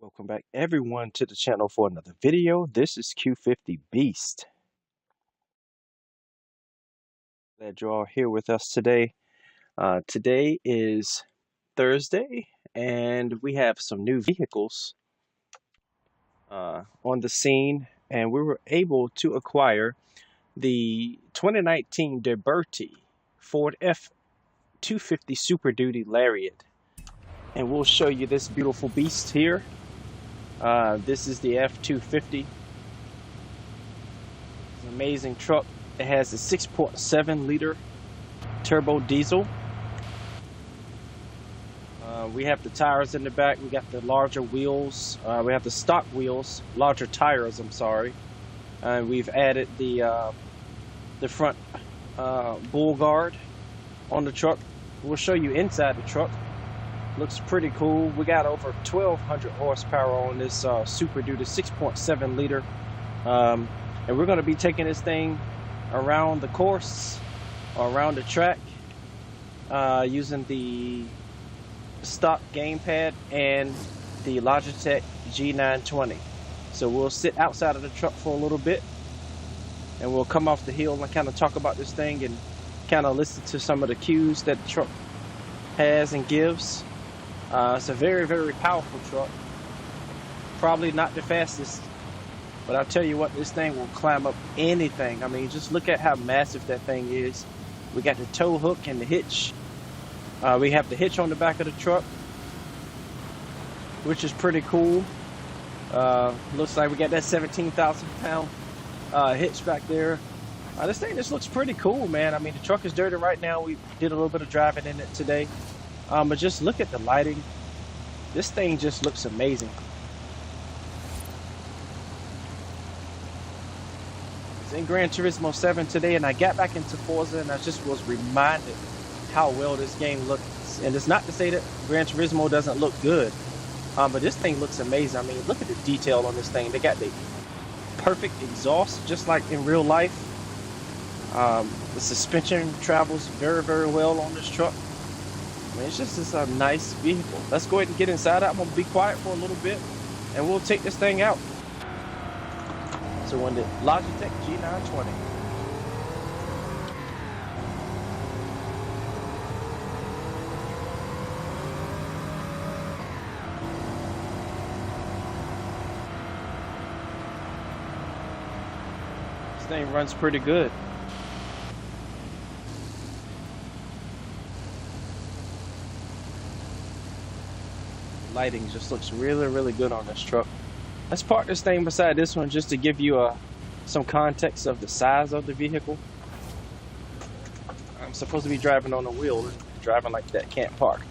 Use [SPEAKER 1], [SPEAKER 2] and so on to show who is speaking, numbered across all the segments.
[SPEAKER 1] Welcome back everyone to the channel for another video. This is Q50 Beast. Glad you're all here with us today. Today is Thursday and we have some new vehicles on the scene, and we were able to acquire the 2019 Deberti Ford F-250 Super Duty Lariat, and we'll show you this beautiful beast here. This is the F-250. It's an amazing truck. It has a 6.7 liter turbo diesel. We have the tires in the back. We got the larger wheels. We have the stock wheels, larger tires, I'm sorry. We've added the front bull guard on the truck. We'll show you inside the truck. Looks pretty cool. We got over 1,200 horsepower on this Super Duty 6.7 liter. And we're going to be taking this thing around the course or around the track using the stock gamepad and the Logitech G920. So we'll sit outside of the truck for a little bit and we'll come off the hill and kind of talk about this thing and kind of listen to some of the cues that the truck has and gives. It's a very, very powerful truck. Probably not the fastest, but I'll tell you what, this thing will climb up anything. I mean, just look at how massive that thing is. We got the tow hook and the hitch. We have the hitch on the back of the truck, which is pretty cool. Looks like we got that 17,000 pound hitch back there. This thing just looks pretty cool, man. I mean, the truck is dirty right now. We did a little bit of driving in it today. But just look at the lighting. This thing just looks amazing. I was in Gran Turismo 7 today, and I got back into Forza, and I just was reminded how well this game looks. And it's not to say that Gran Turismo doesn't look good, but this thing looks amazing. I mean, look at the detail on this thing. They got the perfect exhaust, just like in real life. The suspension travels very, very well on this truck. I mean, it's just a nice vehicle. Let's go ahead and get inside. I'm going to be quiet for a little bit, and we'll take this thing out. So on the Logitech G920. This thing runs pretty good. Lighting just looks really, really good on this truck. Let's park this thing beside this one just to give you some context of the size of the vehicle. I'm supposed to be driving on the wheel. Driving like that can't park.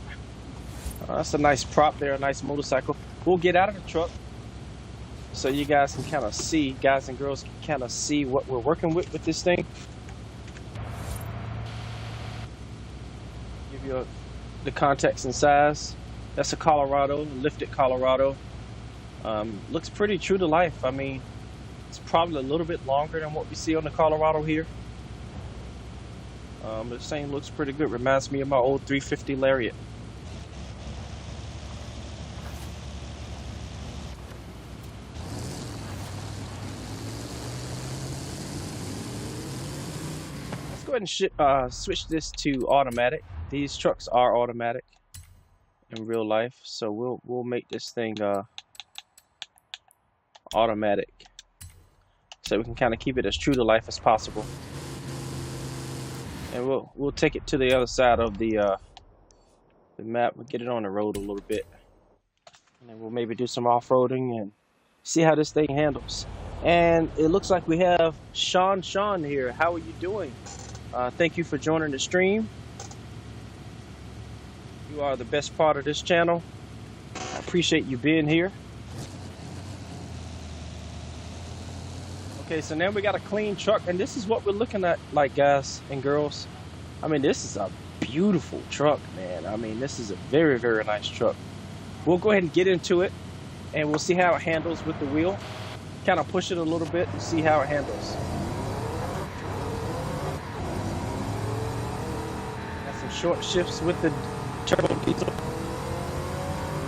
[SPEAKER 1] That's a nice prop there, a nice motorcycle. We'll get out of the truck so you guys can kind of see, guys and girls can kind of see what we're working with this thing. Give you the context and size. That's a Colorado, lifted Colorado. Looks pretty true to life. I mean, it's probably a little bit longer than what we see on the Colorado here. But this thing looks pretty good. Reminds me of my old 350 Lariat. Let's go ahead and switch this to automatic. These trucks are automatic in real life, so we'll make this thing automatic so we can kind of keep it as true to life as possible, and we'll take it to the other side of the map. We'll get it on the road a little bit, and then we'll maybe do some off-roading and see how this thing handles. And it looks like we have Sean here. How are you doing? Thank you for joining the stream. You are the best part of this channel. I appreciate you being here. Okay, so now we got a clean truck, and this is what we're looking at, like, guys and girls. I mean, this is a beautiful truck, man. I mean, this is a very, very nice truck. We'll go ahead and get into it, and we'll see how it handles with the wheel. Kind of push it a little bit and see how it handles. Got some short shifts with the turbo diesel.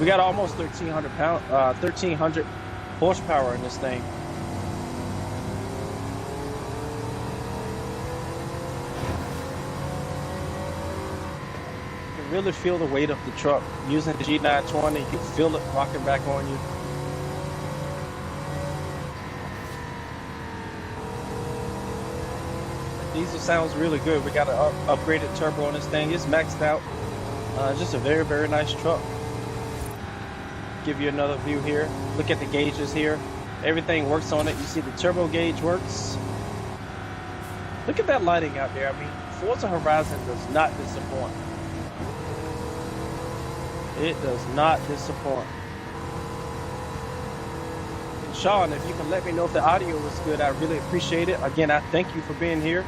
[SPEAKER 1] We got almost 1,300 horsepower in this thing. You can really feel the weight of the truck. Using the G920, you can feel it rocking back on you. Diesel sounds really good. We got an upgraded turbo on this thing. It's maxed out. Just a very, very nice truck. Give you another view here. Look at the gauges here. Everything works on it. You see the turbo gauge works. Look at that lighting out there. I mean, Forza Horizon does not disappoint. It does not disappoint. And Sean, if you can let me know if the audio is good, I really appreciate it. Again, I thank you for being here.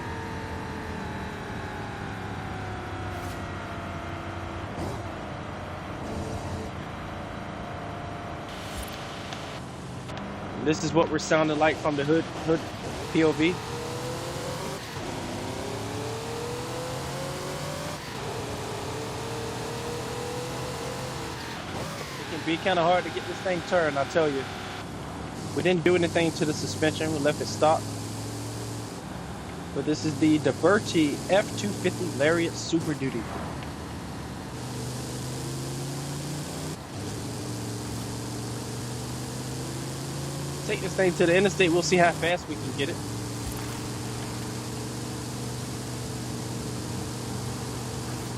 [SPEAKER 1] This is what we're sounding like from the hood POV. It can be kind of hard to get this thing turned, I tell you. We didn't do anything to the suspension, we left it stock. But this is the Deberti F250 Lariat Super Duty. Take this thing to the interstate, we'll see how fast we can get it.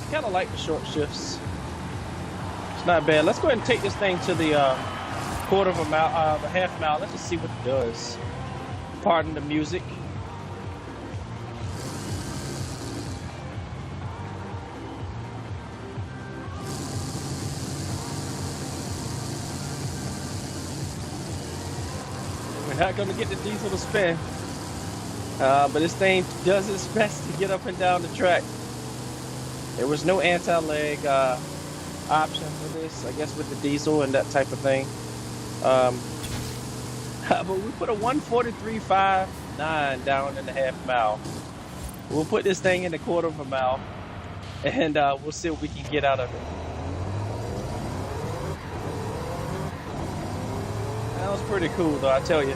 [SPEAKER 1] I kind of like the short shifts. It's not bad. Let's go ahead and take this thing to the quarter of a mile, the half mile. Let's just see what it does. Pardon the music. Not gonna get the diesel to spin, but this thing does its best to get up and down the track. There was no anti-lag option for this, I guess, with the diesel and that type of thing. But we put a 1:43.59 down in the half mile. We'll put this thing in the quarter of a mile, and we'll see what we can get out of it. That was pretty cool, though, I tell you.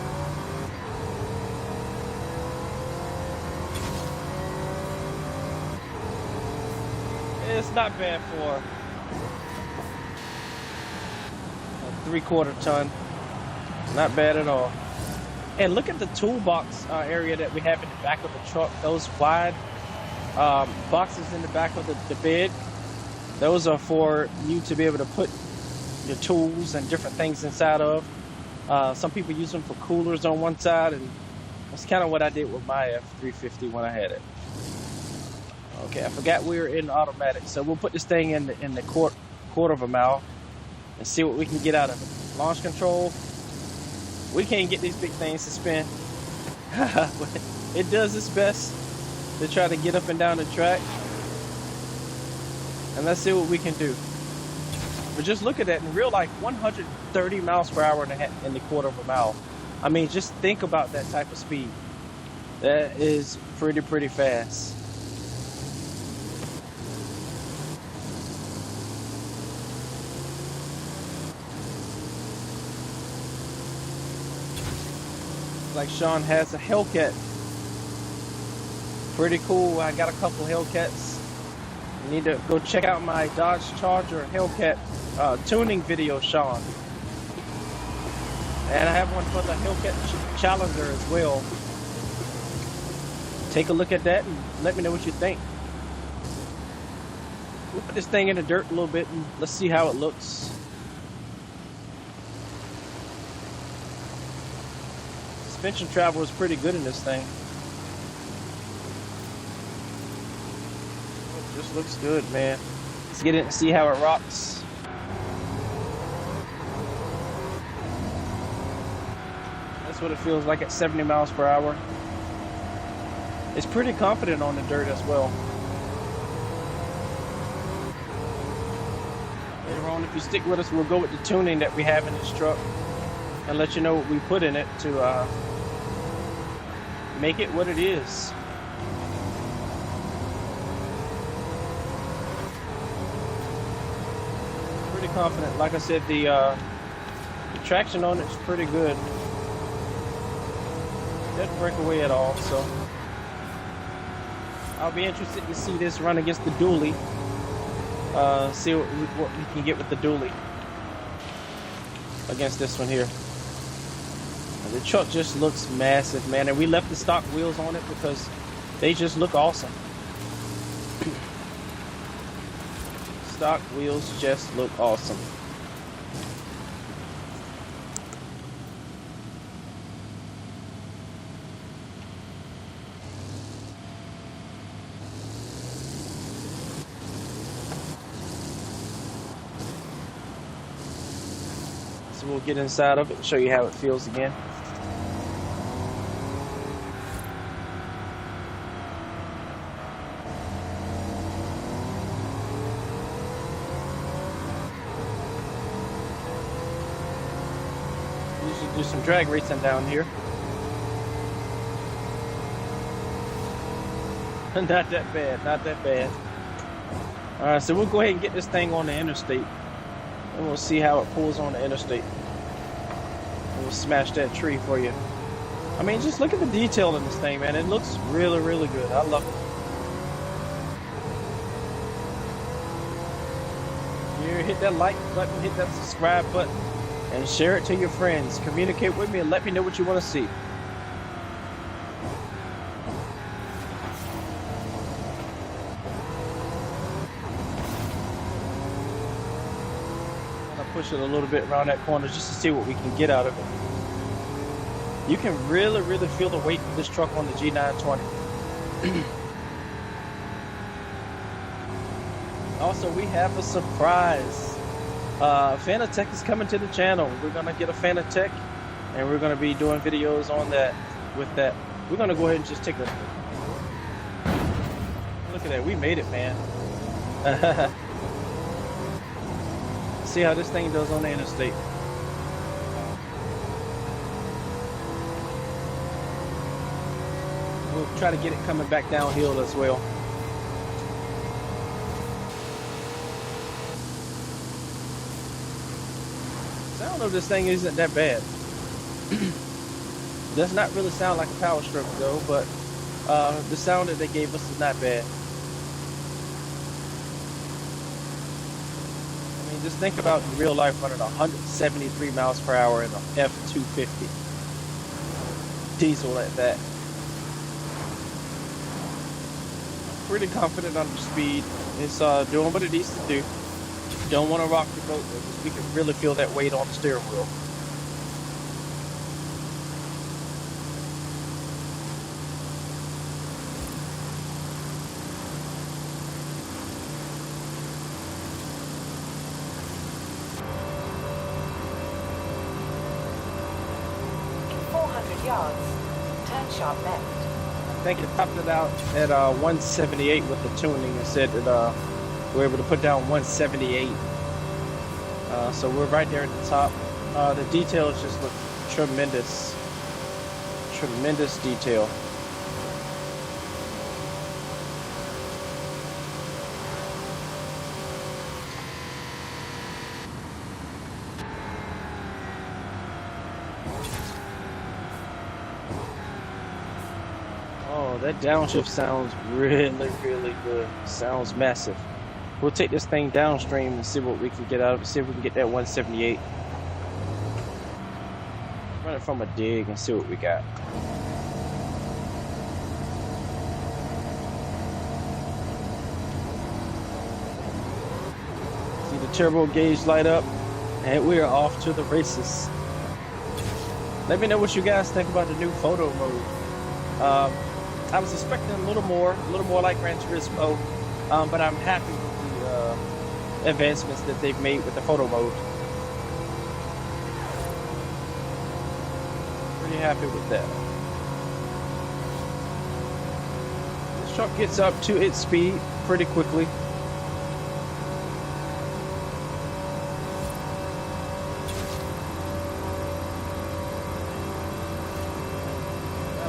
[SPEAKER 1] It's not bad for a 3/4 ton. Not bad at all. And look at the toolbox area that we have in the back of the truck. Those wide boxes in the back of the bed. Those are for you to be able to put your tools and different things inside of. Some people use them for coolers on one side, and that's kind of what I did with my F350 when I had it. Okay, I forgot we were in automatic, so we'll put this thing in the quarter of a mile and see what we can get out of it. Launch control. We can't get these big things to spin. But it does its best to try to get up and down the track. And let's see what we can do. But just look at that, in real life, 130 miles per hour in the quarter of a mile. I mean, just think about that type of speed. That is pretty fast. Like Sean has a Hellcat. Pretty cool. I got a couple Hellcats. You need to go check out my Dodge Charger Hellcat tuning video, Sean. And I have one for the Hellcat Challenger as well. Take a look at that and let me know what you think. We'll put this thing in the dirt a little bit and let's see how it looks. Suspension travel is pretty good in this thing. It just looks good, man. Let's get it and see how it rocks. That's what it feels like at 70 miles per hour. It's pretty confident on the dirt as well. Later on, if you stick with us, we'll go with the tuning that we have in this truck and let you know what we put in it to make it what it is. Pretty confident. Like I said, the traction on it's pretty good. Doesn't break away at all, so I'll be interested to see this run against the dually. See what we can get with the dually against this one here. The truck just looks massive, man, and we left the stock wheels on it because they just look awesome. Stock wheels just look awesome. So we'll get inside of it and show you how it feels again. Usually do some drag racing down here. Not that bad, not that bad. Alright, so we'll go ahead and get this thing on the interstate. And we'll see how it pulls on the interstate. And we'll smash that tree for you. I mean, just look at the detail in this thing, man. It looks really, really good. I love it. Here, hit that like button, hit that subscribe button, and share it to your friends. Communicate with me and let me know what you want to see. Push it a little bit around that corner just to see what we can get out of it. You can really, really feel the weight of this truck on the G920. Also, we have a surprise. Fanatec is coming to the channel. We're gonna get a Fanatec, and we're gonna be doing videos on that. With that, we're gonna go ahead and just take a look at that. We made it, man. See how this thing does on the interstate. We'll try to get it coming back downhill as well. Sound of this thing isn't that bad. Does not really sound like a power stroke though, but the sound that they gave us is not bad. Just think about in real life running 173 miles per hour in an F-250 diesel at that. Pretty confident on the speed. It's doing what it needs to do. Don't want to rock the boat though, because we can really feel that weight on the steering wheel.
[SPEAKER 2] Yards. Turn sharp left.
[SPEAKER 1] I think it topped it out at 178 with the tuning and said that we're able to put down 178. So we're right there at the top. The details just look tremendous. Tremendous detail. That downshift sounds really, really good. Sounds massive. We'll take this thing downstream and see what we can get out of it. See if we can get that 178. Run it from a dig and see what we got. See the turbo gauge light up, and we are off to the races. Let me know what you guys think about the new photo mode. I was expecting a little more like Gran Turismo, but I'm happy with the advancements that they've made with the photo mode. Pretty happy with that. This truck gets up to its speed pretty quickly.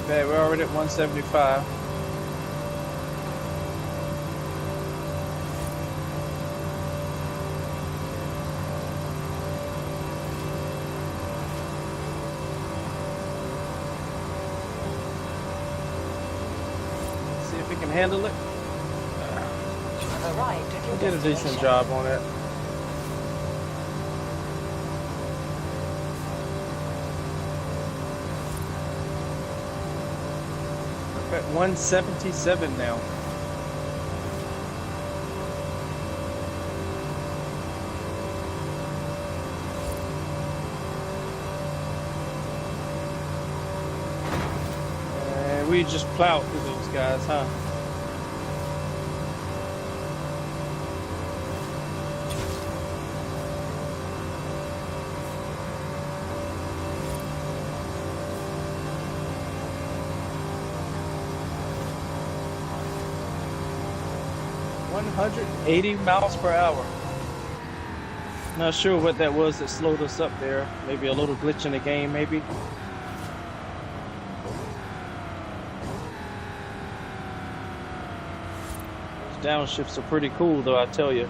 [SPEAKER 1] Okay, we're already at 175. handle it.
[SPEAKER 2] You have arrived at your
[SPEAKER 1] We did a decent
[SPEAKER 2] destination.
[SPEAKER 1] job on it. We're at 177 now. And we just plowed through those guys, huh? $180 miles per hour. Not sure what that was that slowed us up there. Maybe a little glitch in the game, maybe. Those downshifts are pretty cool, though, I tell you.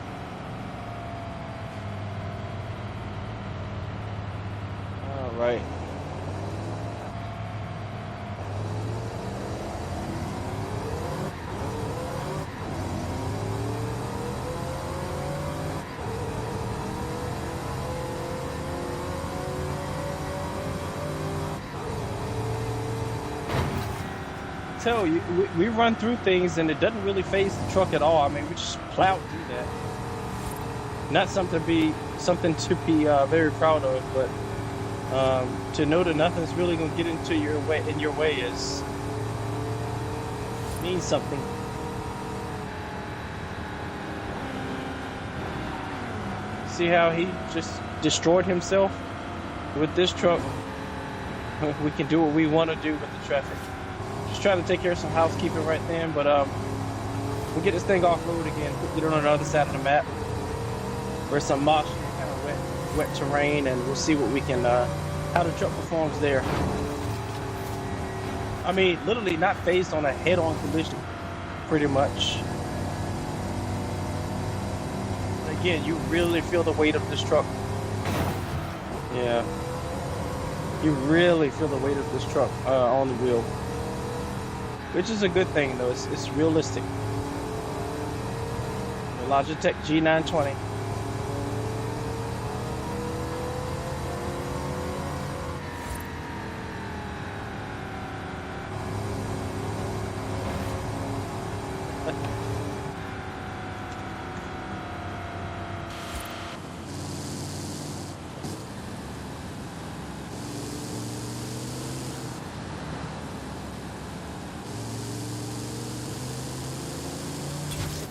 [SPEAKER 1] All right. Tell you, we run through things and it doesn't really phase the truck at all. I mean, we just plow through that. Not something to be very proud of, but to know that nothing's really gonna get into your way is means something. See how he just destroyed himself with this truck? We can do what we want to do with the traffic. Just trying to take care of some housekeeping right then, but we'll get this thing off road again, get it on the other side of the map where some mosh and kind of wet terrain, and we'll see what we can how the truck performs there. I mean, literally not phased on a head-on collision, pretty much. Again, you really feel the weight of this truck. Yeah, you really feel the weight of this truck on the wheel. Which is a good thing, though. It's realistic. The Logitech G920.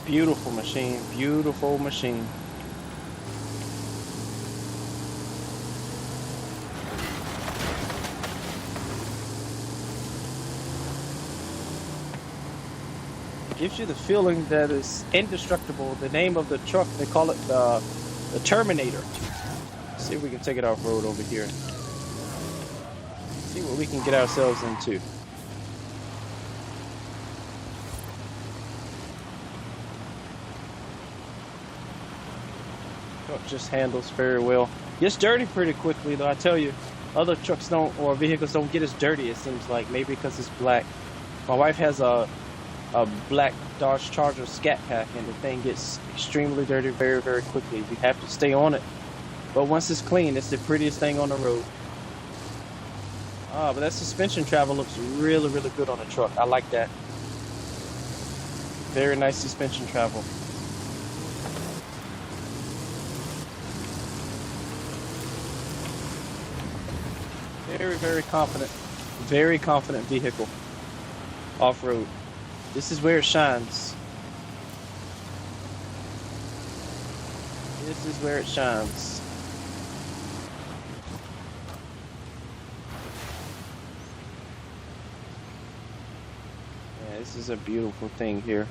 [SPEAKER 1] Beautiful machine, beautiful machine. Gives you the feeling that it's indestructible. The name of the truck, they call it the Terminator. Let's see if we can take it off road over here. See what we can get ourselves into. Truck just handles very well. Gets dirty pretty quickly, though. I tell you, other trucks don't, or vehicles don't get as dirty. It seems like maybe because it's black. My wife has a black Dodge Charger Scat Pack, and the thing gets extremely dirty very, very quickly. You have to stay on it. But once it's clean, it's the prettiest thing on the road. But that suspension travel looks really, really good on the truck. I like that. Very nice suspension travel. Very, very confident vehicle off-road. This is where it shines. This is where it shines. Yeah, this is a beautiful thing here.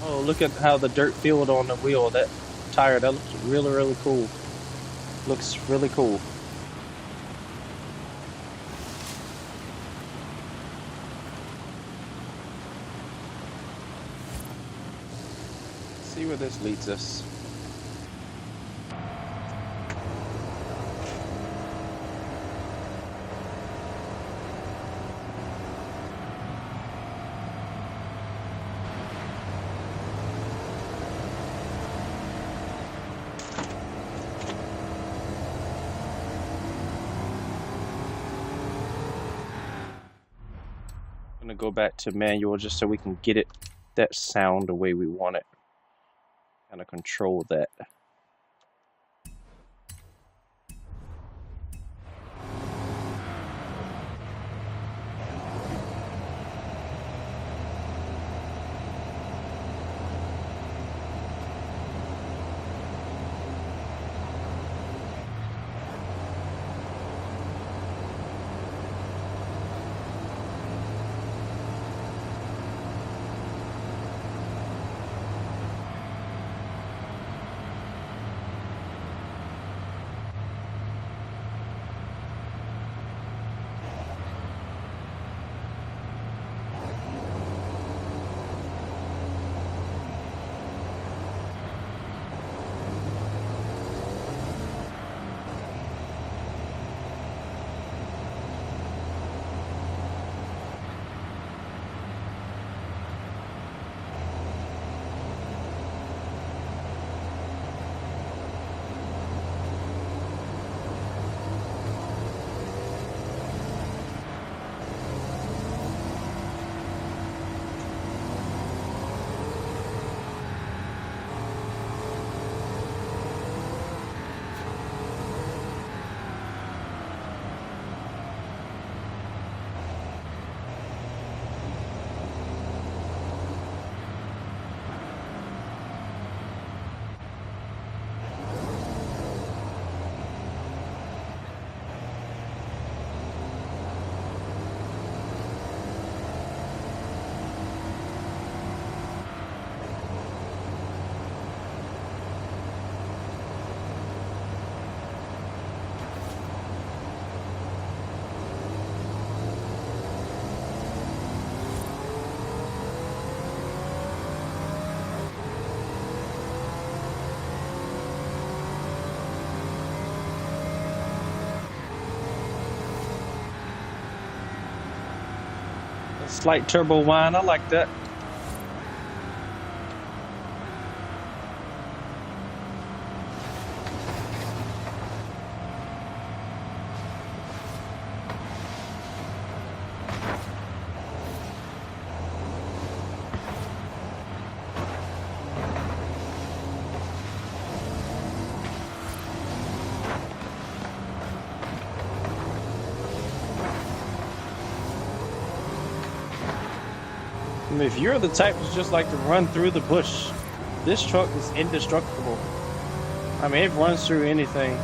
[SPEAKER 1] Oh, look at how the dirt filled on the wheel. That tire, that looks really, really cool. Looks really cool. see where this leads us. I'm gonna go back to manual just so we can get it that sound the way we want it. Kind of control that. Slight turbo whine, I like that. If you're the type that's just like to run through the bush, this truck is indestructible. I mean, it runs through anything.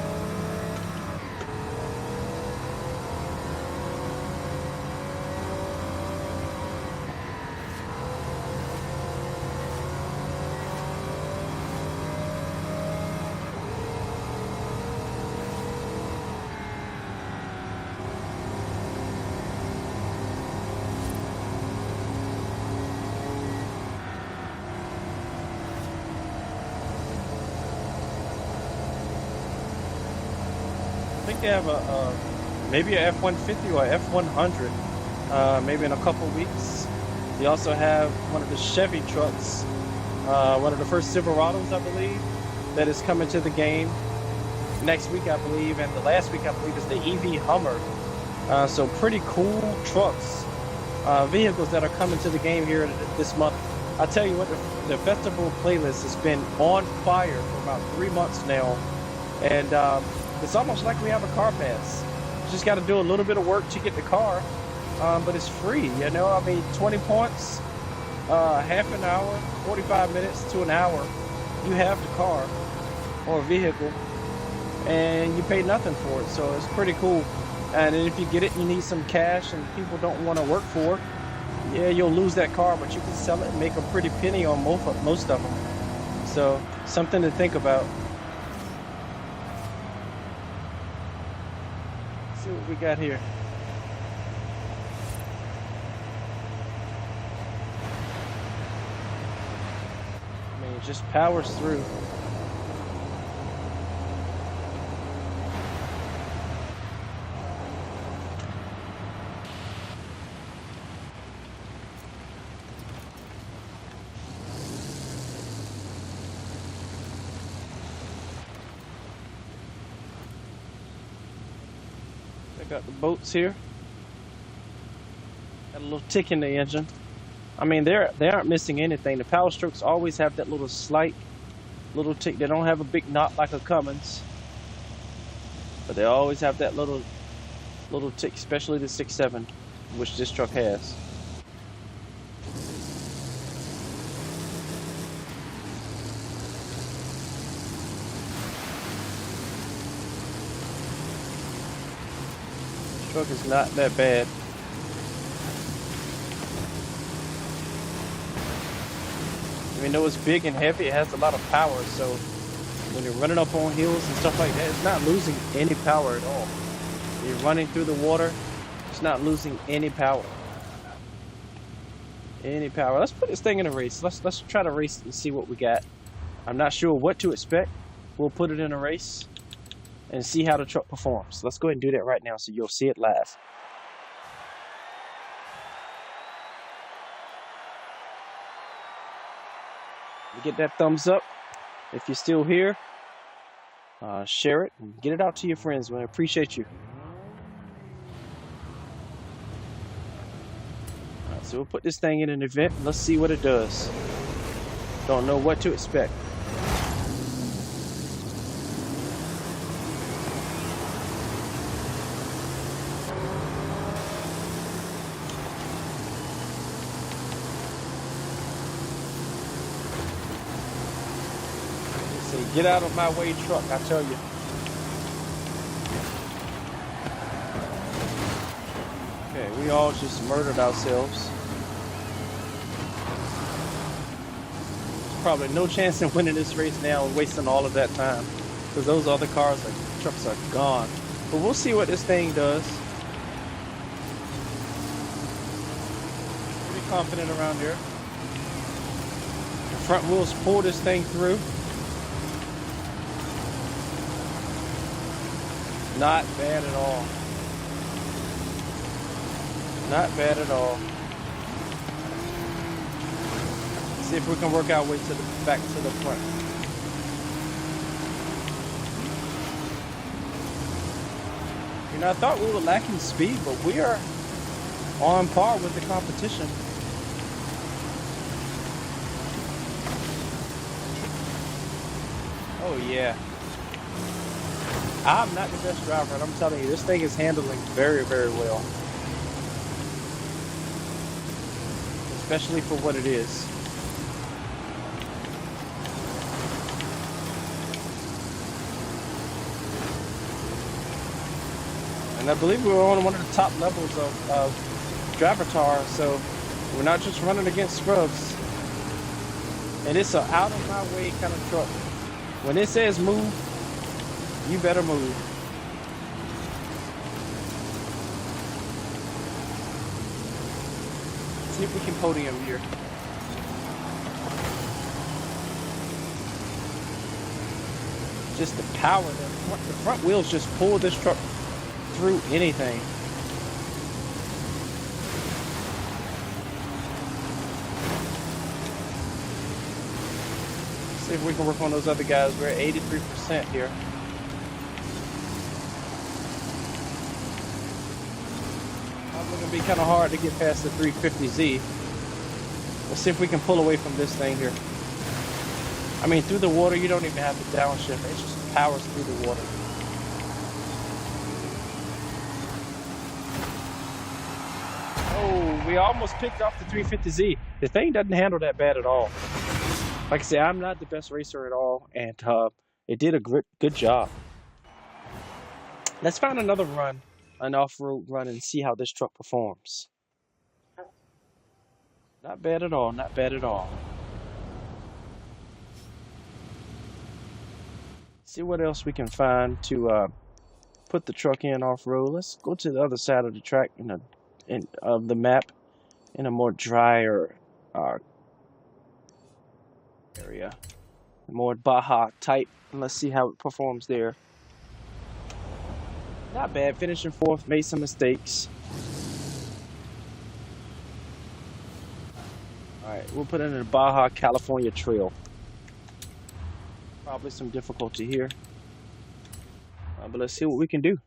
[SPEAKER 1] I think they have a maybe a F-150 or F-100 maybe in a couple weeks. They also have one of the Chevy trucks, one of the first Silverados, I believe, that is coming to the game next week, I believe, and the last week, I believe, is the EV Hummer. So pretty cool trucks, vehicles that are coming to the game here this month. I tell you what, the festival playlist has been on fire for about 3 months now, and it's almost like we have a car pass. Just got to do a little bit of work to get the car, but it's free, you know. I mean, 20 points, half an hour, 45 minutes to an hour, you have the car or vehicle, and you pay nothing for it. So it's pretty cool. And if you get it, you need some cash, and people don't want to work for it. Yeah, you'll lose that car, but you can sell it and make a pretty penny on most of them. So something to think about. Let's see what we got here. I mean, It just powers through. I got the boats here. Got a little tick in the engine. I mean, they aren't missing anything. The Power Strokes always have that little slight little tick. They don't have a big knot like a Cummins, but they always have that little tick, especially the 6.7, which this truck has. This truck is not that bad. Even though it's big and heavy, it has a lot of power, so when you're running up on hills and stuff like that, it's not losing any power at all. When you're running through the water, it's not losing any power. Any power. Let's put this thing in a race. Let's try to race and see what we got. I'm not sure what to expect. We'll put it in a race and see how the truck performs. Let's go ahead and do that right now so you'll see it live. Get that thumbs up if you're still here. Share it and get it out to your friends, man. I appreciate you. Alright, so we'll put this thing in an event. Let's see what it does. Don't know what to expect. Get out of my way, truck, I tell you. Okay, we all just murdered ourselves. There's probably no chance in winning this race now and wasting all of that time, because those other cars and trucks are gone. But we'll see what this thing does. Pretty confident around here. The front wheels pull this thing through. Not bad at all. Not bad at all. Let's see if we can work our way to the back to the front. You know, I thought we were lacking speed, but we are on par with the competition. Oh yeah. I'm not the best driver, and I'm telling you, this thing is handling very, very well. Especially for what it is. And I believe we were on one of the top levels of Drivatar, so we're not just running against scrubs. And it's an out-of-my-way kind of truck. When it says move, you better move. Let's see if we can podium here. Just the power. The front wheels just pull this truck through anything. Let's see if we can work on those other guys. We're at 83% here. It's going to be kind of hard to get past the 350Z. Let's see if we can pull away from this thing here. I mean, through the water, you don't even have to downshift. It just powers through the water. Oh, we almost picked off the 350Z. The thing doesn't handle that bad at all. Like I said, I'm not the best racer at all, and it did a good job. Let's find another run. An off-road run and see how this truck performs. Not bad at all, not bad at all. See what else we can find to put the truck in off-road. Let's go to the other side of the track of the map in a more drier area. More Baja type. Let's see how it performs there. Not bad. Finishing fourth. Made some mistakes. Alright, we'll put it in the Baja California Trail. Probably some difficulty here. But let's see what we can do.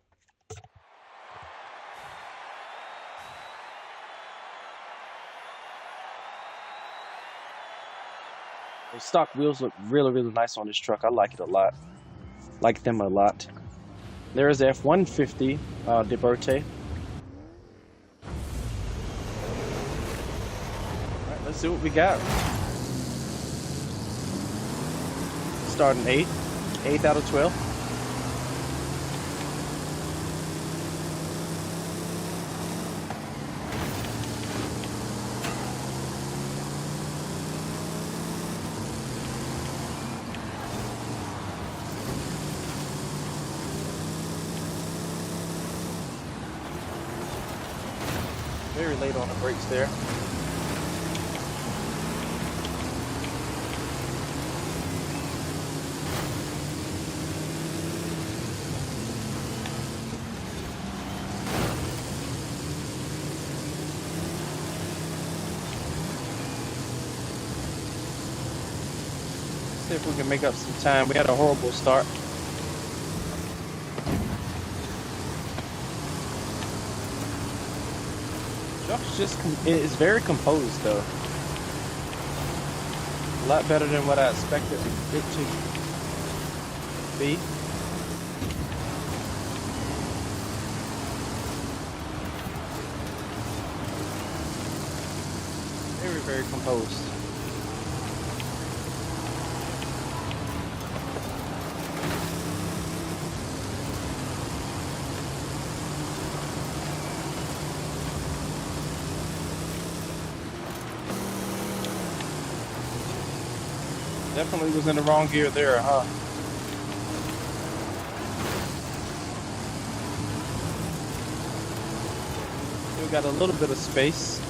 [SPEAKER 1] The stock wheels look really, really nice on this truck. I like it a lot. Like them a lot. There's the F-150 Deberti. Alright, let's see what we got. Starting 8th out of 12. Very late on the brakes there. See if we can make up some time. We had a horrible start. It's very composed though. A lot better than what I expected it to be. Very, very composed. Definitely was in the wrong gear there, huh? Still got a little bit of space.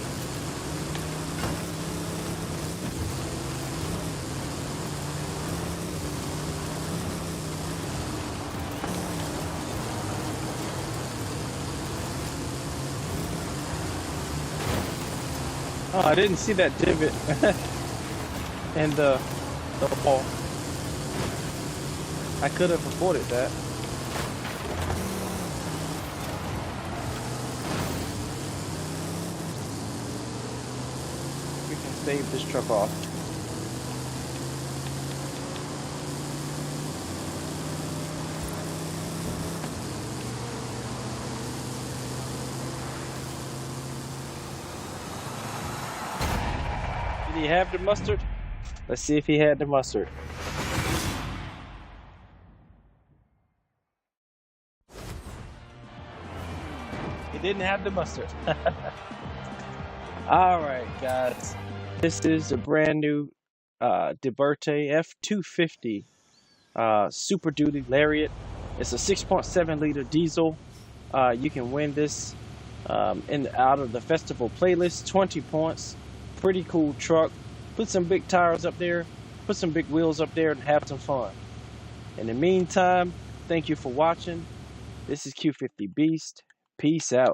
[SPEAKER 1] Oh, I didn't see that divot and the wall. I could have avoided that. We can save this truck off. Did he have the mustard? Let's see if he had the mustard. He didn't have the mustard. Alright guys, this is a brand new Deberti F-250 Super Duty Lariat. It's a 6.7 liter diesel. You can win this out of the festival playlist. 20 points. Pretty cool truck. Put some big tires up there, put some big wheels up there, and have some fun. In the meantime, thank you for watching. This is Q50 Beast. Peace out.